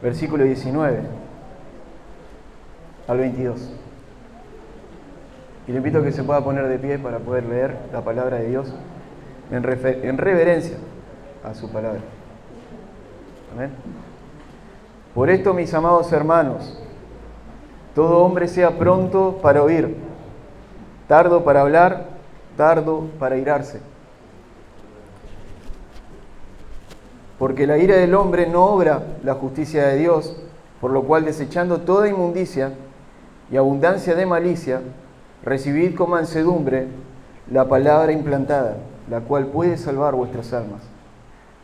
versículo 19 al 22. Y le invito a que se pueda poner de pie para poder leer la palabra de Dios en reverencia a su palabra. Amén. Por esto, mis amados hermanos, todo hombre sea pronto para oír, tardo para hablar, tardo para irarse. Porque la ira del hombre no obra la justicia de Dios, por lo cual, desechando toda inmundicia y abundancia de malicia, recibid con mansedumbre la palabra implantada, la cual puede salvar vuestras almas.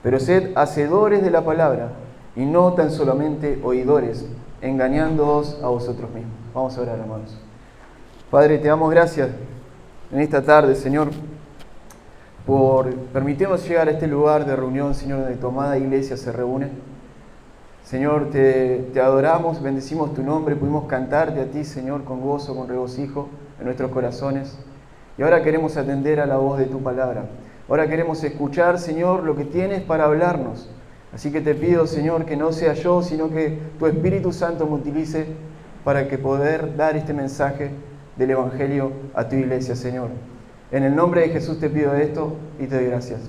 Pero sed hacedores de la palabra, y no tan solamente oidores, engañándoos a vosotros mismos. Vamos a orar, hermanos. Padre, te damos gracias en esta tarde, Señor, por permitirnos llegar a este lugar de reunión, Señor, donde tu amada iglesia se reúne. Señor, te adoramos, bendecimos tu nombre, pudimos cantarte a ti, Señor, con gozo, con regocijo en nuestros corazones. Y ahora queremos atender a la voz de tu palabra. Ahora queremos escuchar, Señor, lo que tienes para hablarnos. Así que te pido, Señor, que no sea yo, sino que tu Espíritu Santo me utilice para que poder dar este mensaje del Evangelio a tu iglesia, Señor. En el nombre de Jesús te pido esto y te doy gracias.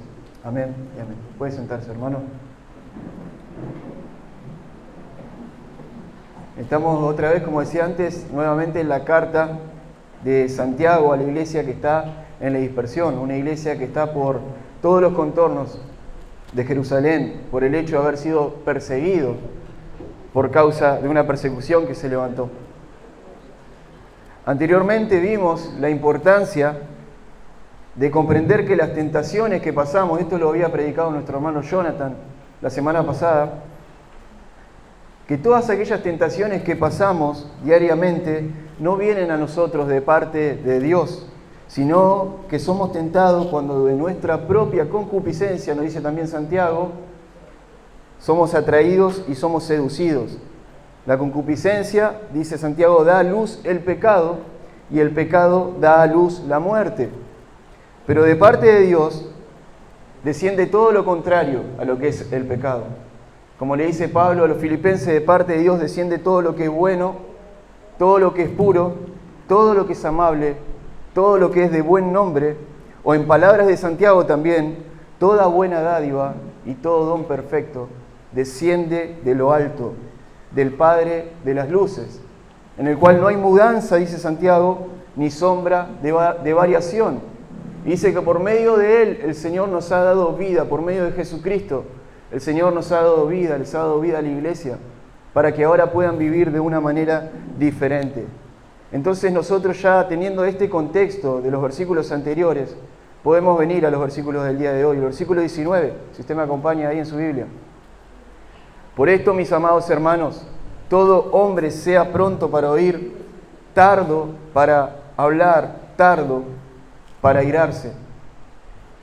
Amén y amén. Puede sentarse, hermano. Estamos otra vez, como decía antes, nuevamente en la carta de Santiago a la iglesia que está en la dispersión, una iglesia que está por todos los contornos de Jerusalén, por el hecho de haber sido perseguido por causa de una persecución que se levantó. Anteriormente vimos la importancia de comprender que las tentaciones que pasamos, esto lo había predicado nuestro hermano Jonathan la semana pasada, que todas aquellas tentaciones que pasamos diariamente no vienen a nosotros de parte de Dios, sino que somos tentados cuando de nuestra propia concupiscencia, nos dice también Santiago, somos atraídos y somos seducidos. La concupiscencia, dice Santiago, da a luz el pecado y el pecado da a luz la muerte. Pero de parte de Dios desciende todo lo contrario a lo que es el pecado. Como le dice Pablo a los filipenses, de parte de Dios desciende todo lo que es bueno, todo lo que es puro, todo lo que es amable, todo lo que es de buen nombre, o en palabras de Santiago también, toda buena dádiva y todo don perfecto desciende de lo alto, del Padre de las luces, en el cual no hay mudanza, dice Santiago, ni sombra de variación. Y dice que por medio de Él el Señor nos ha dado vida, por medio de Jesucristo, el Señor nos ha dado vida, les ha dado vida a la iglesia, para que ahora puedan vivir de una manera diferente. Entonces nosotros ya teniendo este contexto de los versículos anteriores, podemos venir a los versículos del día de hoy. El versículo 19, si usted me acompaña ahí en su Biblia. Por esto, mis amados hermanos, todo hombre sea pronto para oír, tardo para hablar, tardo para irarse.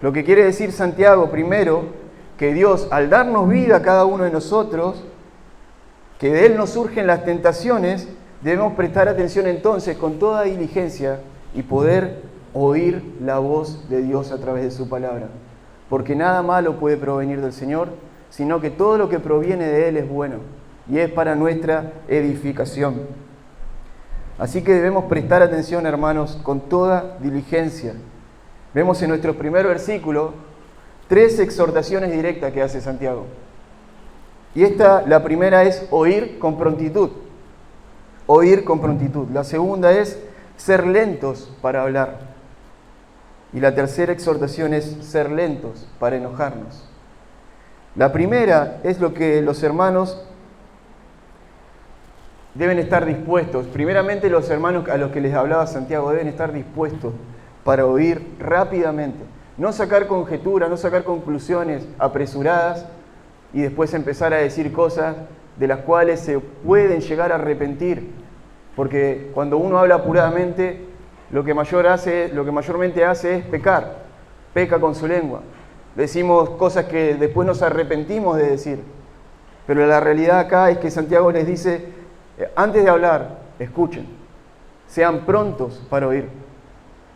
Lo que quiere decir Santiago, primero, que Dios, al darnos vida a cada uno de nosotros, que de Él nos surgen las tentaciones, debemos prestar atención entonces con toda diligencia y poder oír la voz de Dios a través de su palabra. Porque nada malo puede provenir del Señor, sino que todo lo que proviene de Él es bueno y es para nuestra edificación. Así que debemos prestar atención, hermanos, con toda diligencia. Vemos en nuestro primer versículo 3 exhortaciones directas que hace Santiago. Y la primera es oír con prontitud. Oír con prontitud. La segunda es ser lentos para hablar. Y la tercera exhortación es ser lentos para enojarnos. La primera es lo que los hermanos deben estar dispuestos. Primeramente los hermanos a los que les hablaba Santiago deben estar dispuestos para oír rápidamente. No sacar conjeturas, no sacar conclusiones apresuradas y después empezar a decir cosas de las cuales se pueden llegar a arrepentir. Porque cuando uno habla apuradamente, lo que mayormente hace es pecar. Peca con su lengua. Decimos cosas que después nos arrepentimos de decir. Pero la realidad acá es que Santiago les dice, antes de hablar, escuchen. Sean prontos para oír.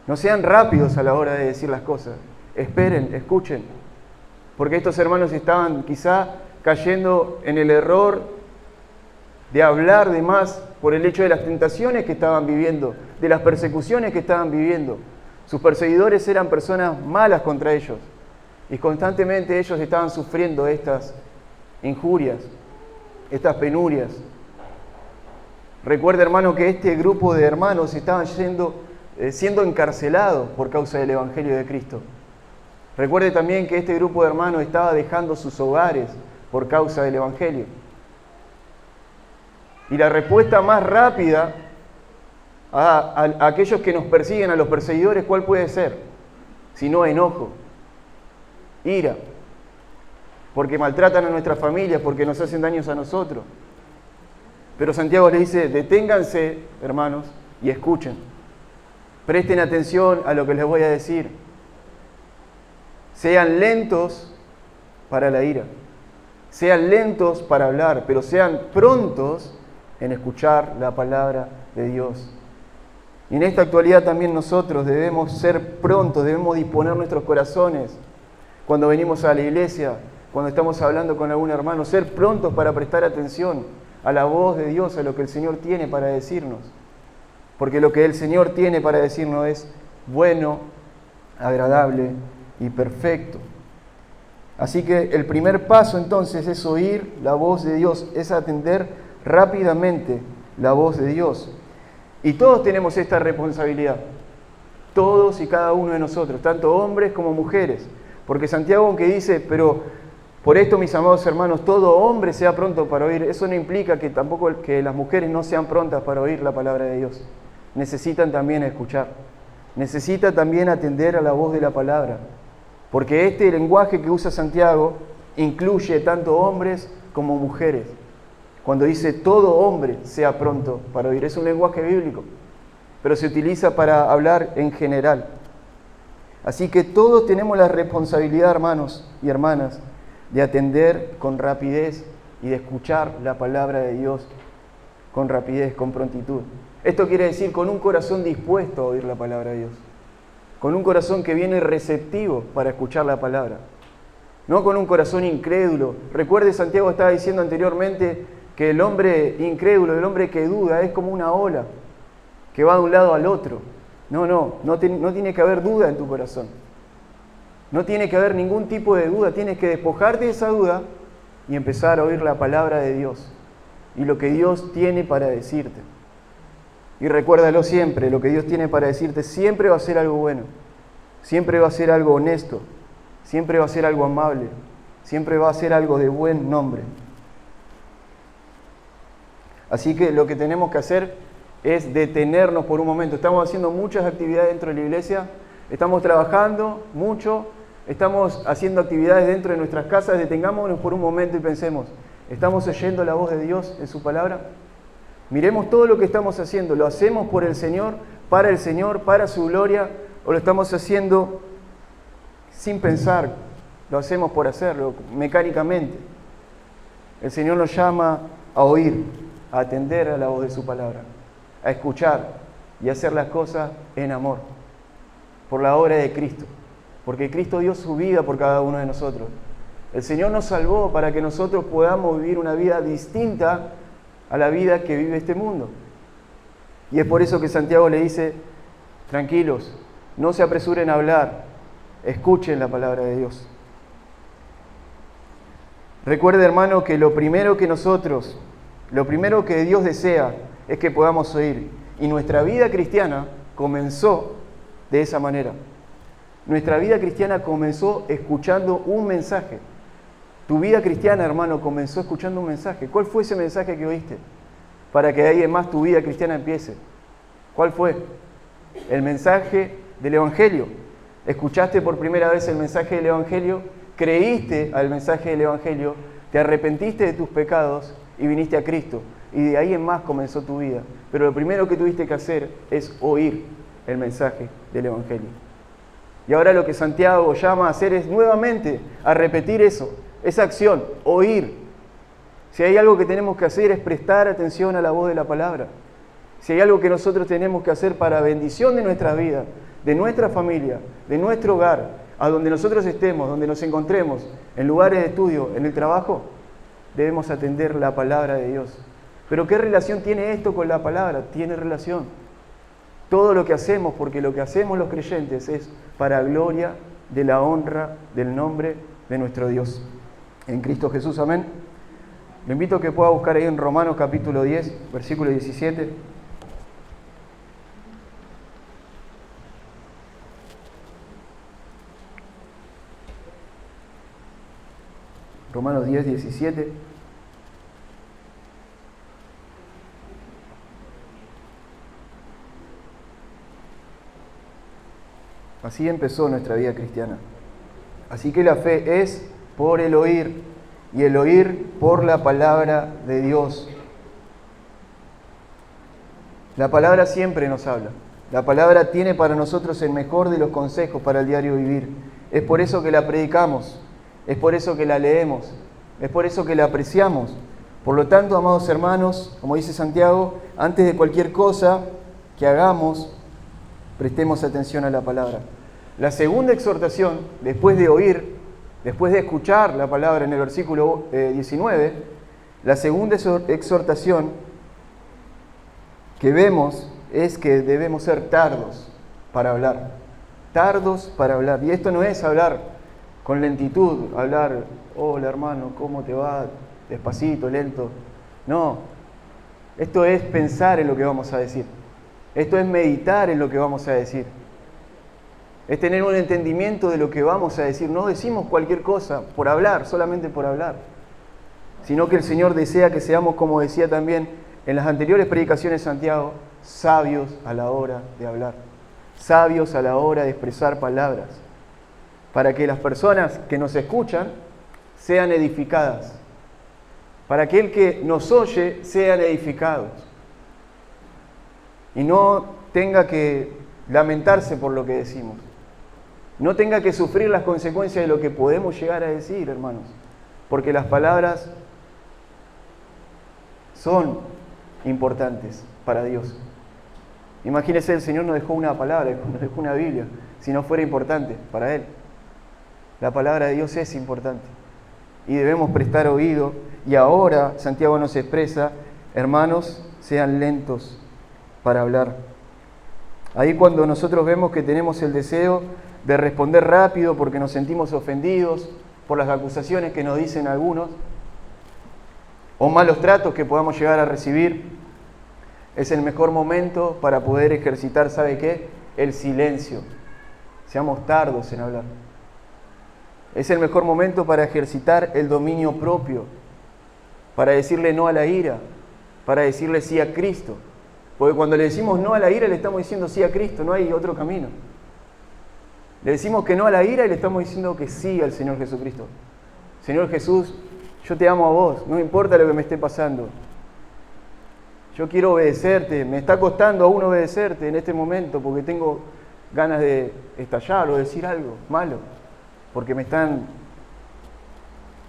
No sean rápidos a la hora de decir las cosas. Esperen, escuchen. Porque estos hermanos estaban quizá cayendo en el error de hablar de más por el hecho de las tentaciones que estaban viviendo, de las persecuciones que estaban viviendo. Sus perseguidores eran personas malas contra ellos y constantemente ellos estaban sufriendo estas injurias, estas penurias. Recuerda, hermano, que este grupo de hermanos estaban siendo encarcelados por causa del Evangelio de Cristo. Recuerde también que este grupo de hermanos estaba dejando sus hogares por causa del Evangelio. Y la respuesta más rápida a aquellos que nos persiguen, a los perseguidores, ¿cuál puede ser? Si no enojo, ira, porque maltratan a nuestras familias, porque nos hacen daños a nosotros. Pero Santiago les dice, deténganse, hermanos, y escuchen. Presten atención a lo que les voy a decir. Sean lentos para la ira. Sean lentos para hablar, pero sean prontos en escuchar la palabra de Dios. Y en esta actualidad también nosotros debemos ser prontos, debemos disponer nuestros corazones cuando venimos a la iglesia, cuando estamos hablando con algún hermano, ser prontos para prestar atención a la voz de Dios, a lo que el Señor tiene para decirnos. Porque lo que el Señor tiene para decirnos es bueno, agradable y perfecto. Así que el primer paso entonces es oír la voz de Dios, es atender rápidamente la voz de Dios. Y todos tenemos esta responsabilidad, todos y cada uno de nosotros, tanto hombres como mujeres. Porque Santiago, aunque dice, pero por esto, mis amados hermanos, todo hombre sea pronto para oír, eso no implica que tampoco que las mujeres no sean prontas para oír la palabra de Dios. Necesitan también escuchar, necesitan también atender a la voz de la palabra. Porque este lenguaje que usa Santiago incluye tanto hombres como mujeres. Cuando dice todo hombre sea pronto para oír, es un lenguaje bíblico, pero se utiliza para hablar en general. Así que todos tenemos la responsabilidad, hermanos y hermanas, de atender con rapidez y de escuchar la palabra de Dios con rapidez, con prontitud. Esto quiere decir con un corazón dispuesto a oír la palabra de Dios, con un corazón que viene receptivo para escuchar la palabra, no con un corazón incrédulo. Recuerde, Santiago estaba diciendo anteriormente que el hombre incrédulo, el hombre que duda, es como una ola que va de un lado al otro. No tiene que haber duda en tu corazón. No tiene que haber ningún tipo de duda. Tienes que despojarte de esa duda y empezar a oír la palabra de Dios y lo que Dios tiene para decirte. Y recuérdalo siempre, lo que Dios tiene para decirte siempre va a ser algo bueno, siempre va a ser algo honesto, siempre va a ser algo amable, siempre va a ser algo de buen nombre. Así que lo que tenemos que hacer es detenernos por un momento. Estamos haciendo muchas actividades dentro de la iglesia, estamos trabajando mucho, estamos haciendo actividades dentro de nuestras casas. Detengámonos por un momento y pensemos, ¿estamos oyendo la voz de Dios en su palabra? Miremos todo lo que estamos haciendo. ¿Lo hacemos por el Señor, para su gloria? ¿O lo estamos haciendo sin pensar? Lo hacemos por hacerlo, mecánicamente. El Señor nos llama a oír, a atender a la voz de su palabra, a escuchar y a hacer las cosas en amor, por la obra de Cristo, porque Cristo dio su vida por cada uno de nosotros. El Señor nos salvó para que nosotros podamos vivir una vida distinta a la vida que vive este mundo. Y es por eso que Santiago le dice, tranquilos, no se apresuren a hablar, escuchen la palabra de Dios. Recuerde, hermano, que lo primero que Dios desea es que podamos oír. Y nuestra vida cristiana comenzó de esa manera. Nuestra vida cristiana comenzó escuchando un mensaje. Tu vida cristiana, hermano, comenzó escuchando un mensaje. ¿Cuál fue ese mensaje que oíste? Para que de ahí en más tu vida cristiana empiece. ¿Cuál fue? El mensaje del Evangelio. ¿Escuchaste por primera vez el mensaje del Evangelio? ¿Creíste al mensaje del Evangelio? ¿Te arrepentiste de tus pecados y viniste a Cristo? Y de ahí en más comenzó tu vida. Pero lo primero que tuviste que hacer es oír el mensaje del Evangelio. Y ahora lo que Santiago llama a hacer es nuevamente a repetir eso, esa acción, oír. Si hay algo que tenemos que hacer es prestar atención a la voz de la palabra. Si hay algo que nosotros tenemos que hacer para bendición de nuestra vida, de nuestra familia, de nuestro hogar, a donde nosotros estemos, donde nos encontremos, en lugares de estudio, en el trabajo, debemos atender la palabra de Dios. Pero ¿qué relación tiene esto con la palabra? Tiene relación. Todo lo que hacemos, porque lo que hacemos los creyentes es para gloria de la honra del nombre de nuestro Dios. En Cristo Jesús, amén. Le invito a que pueda buscar ahí en Romanos capítulo 10, versículo 17. Romanos 10, 17. Así empezó nuestra vida cristiana. Así que la fe es por el oír, y el oír por la palabra de Dios. La palabra siempre nos habla. La palabra tiene para nosotros el mejor de los consejos para el diario vivir. Es por eso que la predicamos, es por eso que la leemos, es por eso que la apreciamos. Por lo tanto, amados hermanos, como dice Santiago, antes de cualquier cosa que hagamos, prestemos atención a la palabra. La segunda exhortación, después de oír, después de escuchar la palabra en el versículo 19, la segunda exhortación que vemos es que debemos ser tardos para hablar. Tardos para hablar. Y esto no es hablar con lentitud, hablar, hola hermano, ¿cómo te va? Despacito, lento. No, esto es pensar en lo que vamos a decir. Esto es meditar en lo que vamos a decir. Es tener un entendimiento de lo que vamos a decir. No decimos cualquier cosa por hablar, solamente por hablar. Sino que el Señor desea que seamos, como decía también en las anteriores predicaciones Santiago, sabios a la hora de hablar. Sabios a la hora de expresar palabras. Para que las personas que nos escuchan sean edificadas. Para que el que nos oye sean edificados. Y no tenga que lamentarse por lo que decimos. No tenga que sufrir las consecuencias de lo que podemos llegar a decir, hermanos. Porque las palabras son importantes para Dios. Imagínense, el Señor nos dejó una palabra, nos dejó una Biblia, si no fuera importante para Él. La palabra de Dios es importante. Y debemos prestar oído. Y ahora Santiago nos expresa, hermanos, sean lentos para hablar. Ahí cuando nosotros vemos que tenemos el deseo de responder rápido porque nos sentimos ofendidos por las acusaciones que nos dicen algunos o malos tratos que podamos llegar a recibir, es el mejor momento para poder ejercitar, ¿sabe qué? El silencio. Seamos tardos en hablar. Es el mejor momento para ejercitar el dominio propio, para decirle no a la ira, para decirle sí a Cristo. Porque cuando le decimos no a la ira, le estamos diciendo sí a Cristo, no hay otro camino. Le decimos que no a la ira y le estamos diciendo que sí al Señor Jesucristo. Señor Jesús, yo te amo a vos, no importa lo que me esté pasando. Yo quiero obedecerte, me está costando aún obedecerte en este momento porque tengo ganas de estallar o decir algo malo, porque me están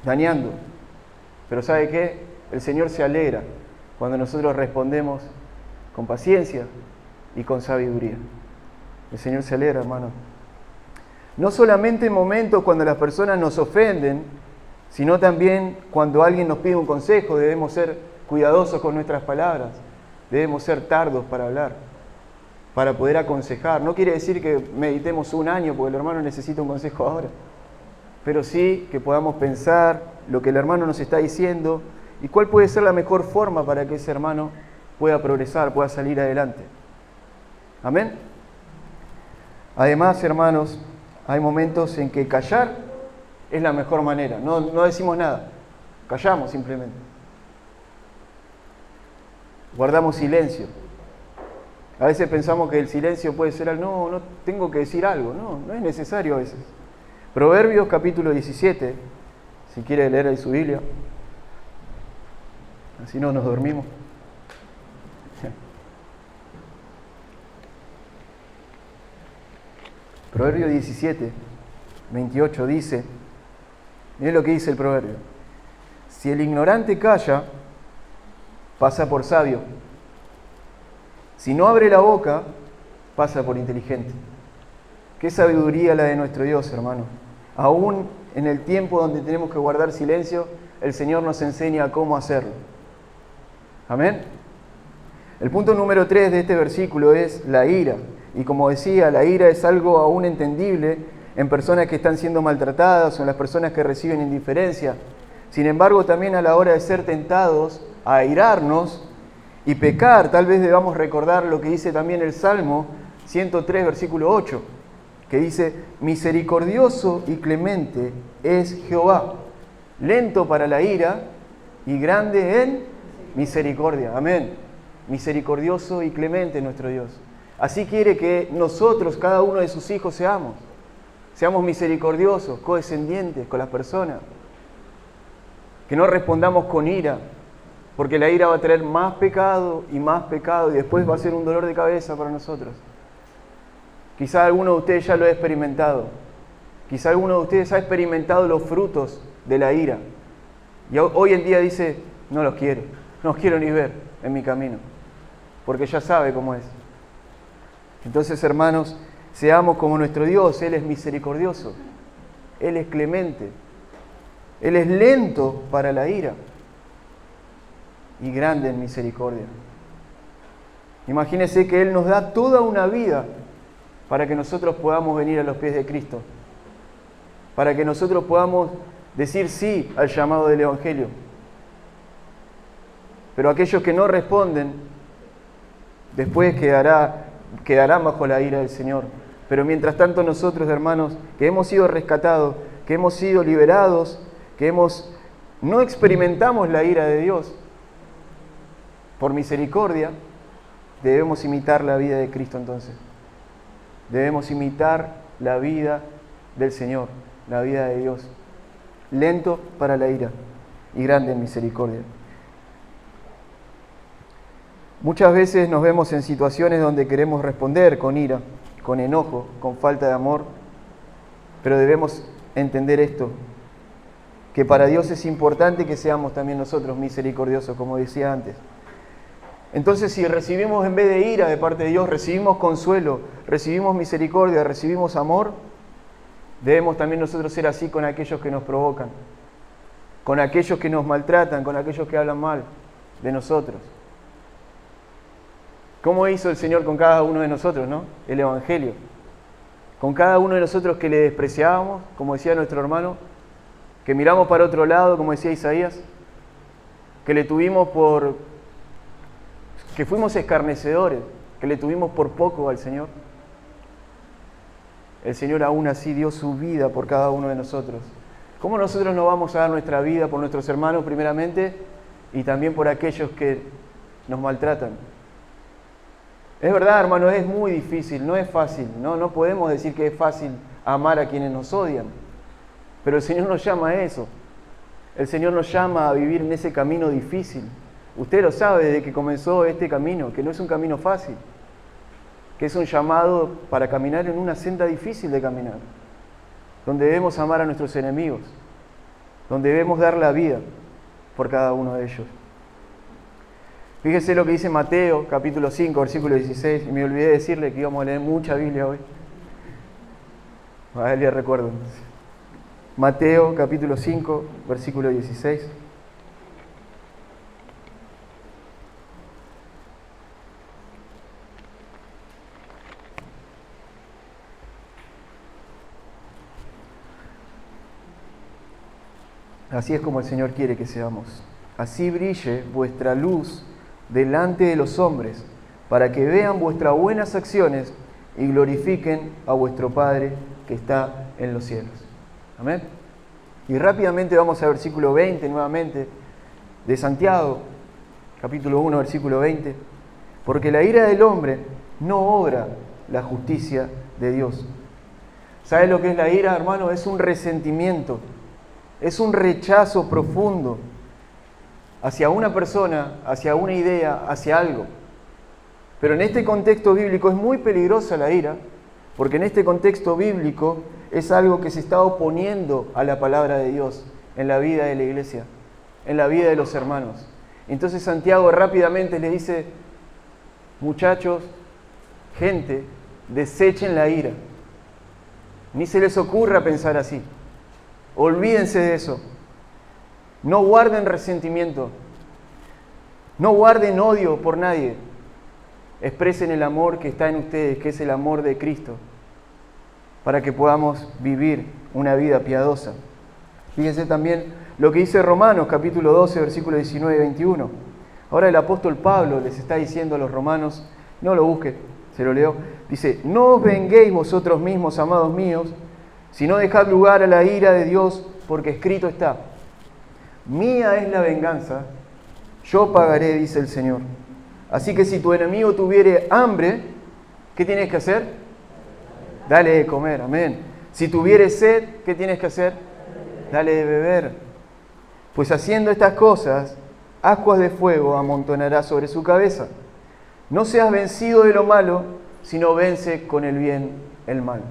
dañando. Pero ¿sabe qué? El Señor se alegra cuando nosotros respondemos con paciencia y con sabiduría. El Señor se alegra, hermano. No solamente en momentos cuando las personas nos ofenden, sino también cuando alguien nos pide un consejo, debemos ser cuidadosos con nuestras palabras, debemos ser tardos para hablar, para poder aconsejar. No quiere decir que meditemos un año porque el hermano necesita un consejo ahora, pero sí que podamos pensar lo que el hermano nos está diciendo y cuál puede ser la mejor forma para que ese hermano pueda progresar, pueda salir adelante. Amén. Además, hermanos, hay momentos en que callar es la mejor manera. No decimos nada, callamos simplemente. Guardamos silencio. A veces pensamos que el silencio puede ser algo, no tengo que decir algo. No es necesario a veces. Proverbios capítulo 17, si quiere leer ahí su Biblia, así no nos dormimos. Proverbio 17, 28 dice, miren lo que dice el proverbio: si el ignorante calla, pasa por sabio. Si no abre la boca, pasa por inteligente. Qué sabiduría la de nuestro Dios, hermano. Aún en el tiempo donde tenemos que guardar silencio, el Señor nos enseña cómo hacerlo. Amén. El punto número 3 de este versículo es la ira. Y como decía, la ira es algo aún entendible en personas que están siendo maltratadas o en las personas que reciben indiferencia. Sin embargo, también a la hora de ser tentados a airarnos y pecar, tal vez debamos recordar lo que dice también el Salmo 103, versículo 8, que dice: misericordioso y clemente es Jehová, lento para la ira y grande en misericordia. Amén. Misericordioso y clemente nuestro Dios. Así quiere que nosotros, cada uno de sus hijos, seamos misericordiosos, condescendientes con las personas. Que no respondamos con ira, porque la ira va a traer más pecado y después va a ser un dolor de cabeza para nosotros. Quizá alguno de ustedes ya lo ha experimentado. Quizá alguno de ustedes ha experimentado los frutos de la ira. Y hoy en día dice: no los quiero ni ver en mi camino, porque ya sabe cómo es. Entonces, hermanos, seamos como nuestro Dios. Él es misericordioso, Él es clemente, Él es lento para la ira y grande en misericordia. Imagínense que Él nos da toda una vida para que nosotros podamos venir a los pies de Cristo, para que nosotros podamos decir sí al llamado del Evangelio. Pero aquellos que no responden, después quedarán bajo la ira del Señor. Pero mientras tanto nosotros, hermanos, que hemos sido rescatados, que hemos sido liberados, no experimentamos la ira de Dios, por misericordia, debemos imitar la vida de Cristo entonces. Debemos imitar la vida del Señor, la vida de Dios. Lento para la ira y grande en misericordia. Muchas veces nos vemos en situaciones donde queremos responder con ira, con enojo, con falta de amor, pero debemos entender esto, que para Dios es importante que seamos también nosotros misericordiosos, como decía antes. Entonces, si recibimos en vez de ira de parte de Dios, recibimos consuelo, recibimos misericordia, recibimos amor, debemos también nosotros ser así con aquellos que nos provocan, con aquellos que nos maltratan, con aquellos que hablan mal de nosotros. ¿Cómo hizo el Señor con cada uno de nosotros, no? El Evangelio. Con cada uno de nosotros que le despreciábamos, como decía nuestro hermano, que miramos para otro lado, como decía Isaías, que que fuimos escarnecedores, que le tuvimos por poco al Señor. El Señor aún así dio su vida por cada uno de nosotros. ¿Cómo nosotros no vamos a dar nuestra vida por nuestros hermanos primeramente y también por aquellos que nos maltratan? Es verdad, hermano, es muy difícil, no es fácil, no podemos decir que es fácil amar a quienes nos odian, pero el Señor nos llama a eso. El Señor nos llama a vivir en ese camino difícil. Usted lo sabe desde que comenzó este camino, que no es un camino fácil, que es un llamado para caminar en una senda difícil de caminar, donde debemos amar a nuestros enemigos, donde debemos dar la vida por cada uno de ellos. Fíjese lo que dice Mateo, capítulo 5, versículo 16, y me olvidé de decirle que íbamos a leer mucha Biblia hoy. A ver, le recuerdo. Mateo, capítulo 5, versículo 16. Así es como el Señor quiere que seamos. Así brille vuestra luz delante de los hombres, para que vean vuestras buenas acciones y glorifiquen a vuestro Padre que está en los cielos. Amén. Y rápidamente vamos al versículo 20 nuevamente de Santiago, capítulo 1, versículo 20. Porque la ira del hombre no obra la justicia de Dios. ¿Sabes lo que es la ira, hermano? Es un resentimiento, es un rechazo profundo hacia una persona, hacia una idea, hacia algo. Pero en este contexto bíblico es muy peligrosa la ira, porque en este contexto bíblico es algo que se está oponiendo a la palabra de Dios en la vida de la iglesia, en la vida de los hermanos. Entonces Santiago rápidamente le dice: muchachos, gente, desechen la ira. Ni se les ocurra pensar así. Olvídense de eso. No guarden resentimiento. No guarden odio por nadie. Expresen el amor que está en ustedes, que es el amor de Cristo, para que podamos vivir una vida piadosa. Fíjense también lo que dice Romanos, capítulo 12, versículos 19 y 21. Ahora el apóstol Pablo les está diciendo a los romanos, no lo busquen, se lo leo, dice: no os venguéis vosotros mismos, amados míos, sino dejad lugar a la ira de Dios, porque escrito está: mía es la venganza, yo pagaré, dice el Señor. Así que si tu enemigo tuviere hambre, ¿qué tienes que hacer? Dale de comer, amén. Si tuviere sed, ¿qué tienes que hacer? Dale de beber. Pues haciendo estas cosas, ascuas de fuego amontonará sobre su cabeza. No seas vencido de lo malo, sino vence con el bien el mal.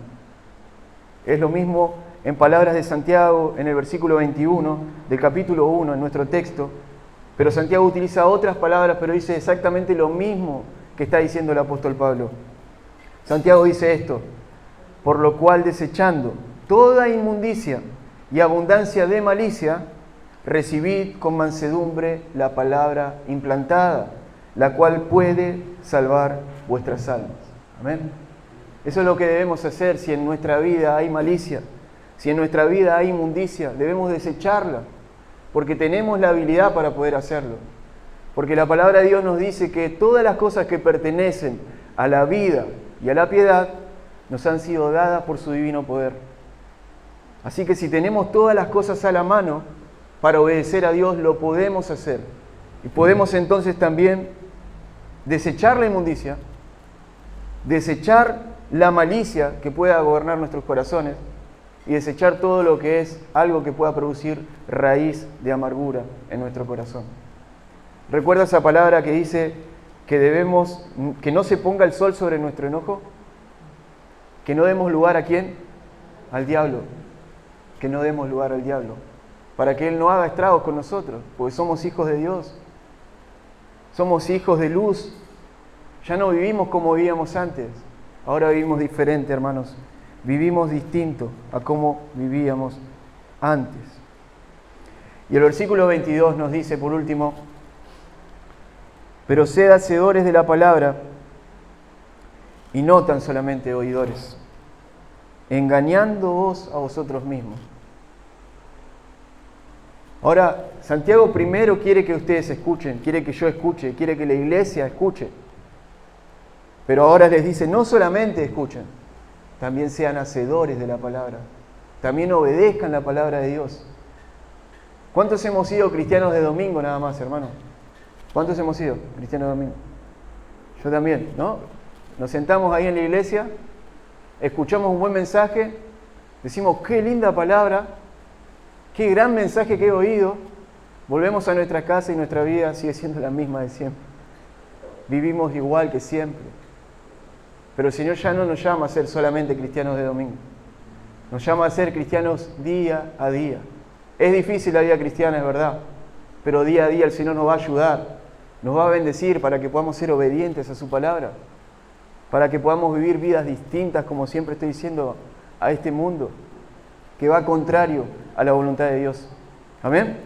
Es lo mismo en palabras de Santiago, en el versículo 21 del capítulo 1, en nuestro texto. Pero Santiago utiliza otras palabras, pero dice exactamente lo mismo que está diciendo el apóstol Pablo. Santiago dice esto: por lo cual, desechando toda inmundicia y abundancia de malicia, recibid con mansedumbre la palabra implantada, la cual puede salvar vuestras almas. Amén. Eso es lo que debemos hacer. Si en nuestra vida hay malicia, si en nuestra vida hay inmundicia, debemos desecharla, porque tenemos la habilidad para poder hacerlo. Porque la palabra de Dios nos dice que todas las cosas que pertenecen a la vida y a la piedad nos han sido dadas por su divino poder. Así que si tenemos todas las cosas a la mano para obedecer a Dios, lo podemos hacer. Y podemos entonces también desechar la inmundicia, desechar la malicia que pueda gobernar nuestros corazones y desechar todo lo que es algo que pueda producir raíz de amargura en nuestro corazón. ¿Recuerda esa palabra que dice que no se ponga el sol sobre nuestro enojo? Que no demos lugar ¿a quién? Al diablo. Que no demos lugar al diablo, para que Él no haga estragos con nosotros, porque somos hijos de Dios. Somos hijos de luz. Ya no vivimos como vivíamos antes. Ahora vivimos diferente, hermanos. Vivimos distinto a como vivíamos antes. Y el versículo 22 nos dice, por último: pero sed hacedores de la palabra y no tan solamente oidores, engañándoos a vosotros mismos. Ahora, Santiago primero quiere que ustedes escuchen, quiere que yo escuche, quiere que la iglesia escuche. Pero ahora les dice, no solamente escuchen, también sean hacedores de la palabra. También obedezcan la palabra de Dios. ¿Cuántos hemos sido cristianos de domingo nada más, hermano? ¿Cuántos hemos sido cristianos de domingo? Yo también, ¿no? Nos sentamos ahí en la iglesia, escuchamos un buen mensaje, decimos, qué linda palabra, qué gran mensaje que he oído. Volvemos a nuestra casa y nuestra vida sigue siendo la misma de siempre. Vivimos igual que siempre. Pero el Señor ya no nos llama a ser solamente cristianos de domingo. Nos llama a ser cristianos día a día. Es difícil la vida cristiana, es verdad, pero día a día el Señor nos va a ayudar, nos va a bendecir para que podamos ser obedientes a su palabra, para que podamos vivir vidas distintas, como siempre estoy diciendo, a este mundo, que va contrario a la voluntad de Dios. Amén.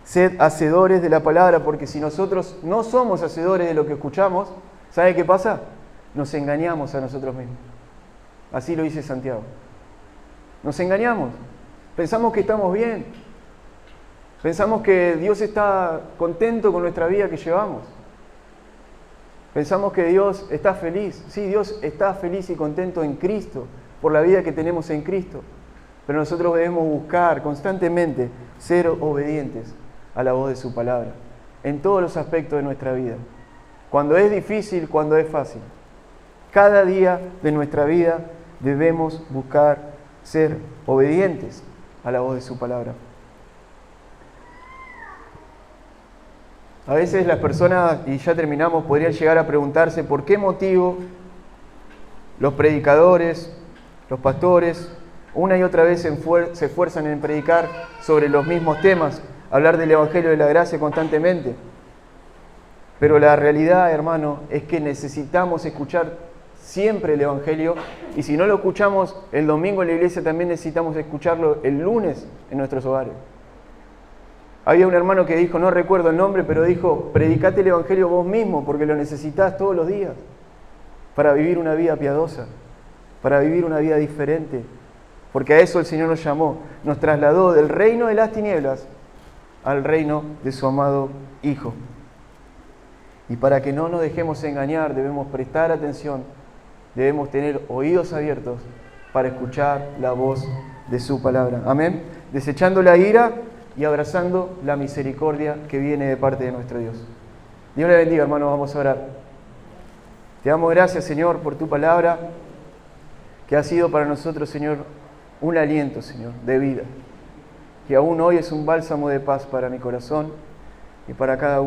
Sed hacedores de la palabra, porque si nosotros no somos hacedores de lo que escuchamos, ¿sabe qué pasa? Nos engañamos a nosotros mismos. Así lo dice Santiago. Nos engañamos. Pensamos que estamos bien. Pensamos que Dios está contento con nuestra vida que llevamos. Pensamos que Dios está feliz. Sí, Dios está feliz y contento en Cristo, por la vida que tenemos en Cristo. Pero nosotros debemos buscar constantemente ser obedientes a la voz de su palabra, en todos los aspectos de nuestra vida. Cuando es difícil, cuando es fácil. Cada día de nuestra vida debemos buscar ser obedientes a la voz de su palabra. A veces las personas, y ya terminamos, podrían llegar a preguntarse por qué motivo los predicadores, los pastores, una y otra vez se esfuerzan en predicar sobre los mismos temas, hablar del Evangelio de la Gracia constantemente. Pero la realidad, hermano, es que necesitamos escuchar siempre el Evangelio, y si no lo escuchamos el domingo en la iglesia, también necesitamos escucharlo el lunes en nuestros hogares. Había un hermano que dijo, no recuerdo el nombre, pero dijo, predicate el Evangelio vos mismo, porque lo necesitas todos los días para vivir una vida piadosa, para vivir una vida diferente, porque a eso el Señor nos llamó, nos trasladó del reino de las tinieblas al reino de su amado Hijo. Y para que no nos dejemos engañar, debemos prestar atención, debemos tener oídos abiertos para escuchar la voz de su palabra. Amén. Desechando la ira y abrazando la misericordia que viene de parte de nuestro Dios. Dios le bendiga, hermanos, vamos a orar. Te damos gracias, Señor, por tu palabra, que ha sido para nosotros, Señor, un aliento, Señor, de vida, que aún hoy es un bálsamo de paz para mi corazón y para cada uno.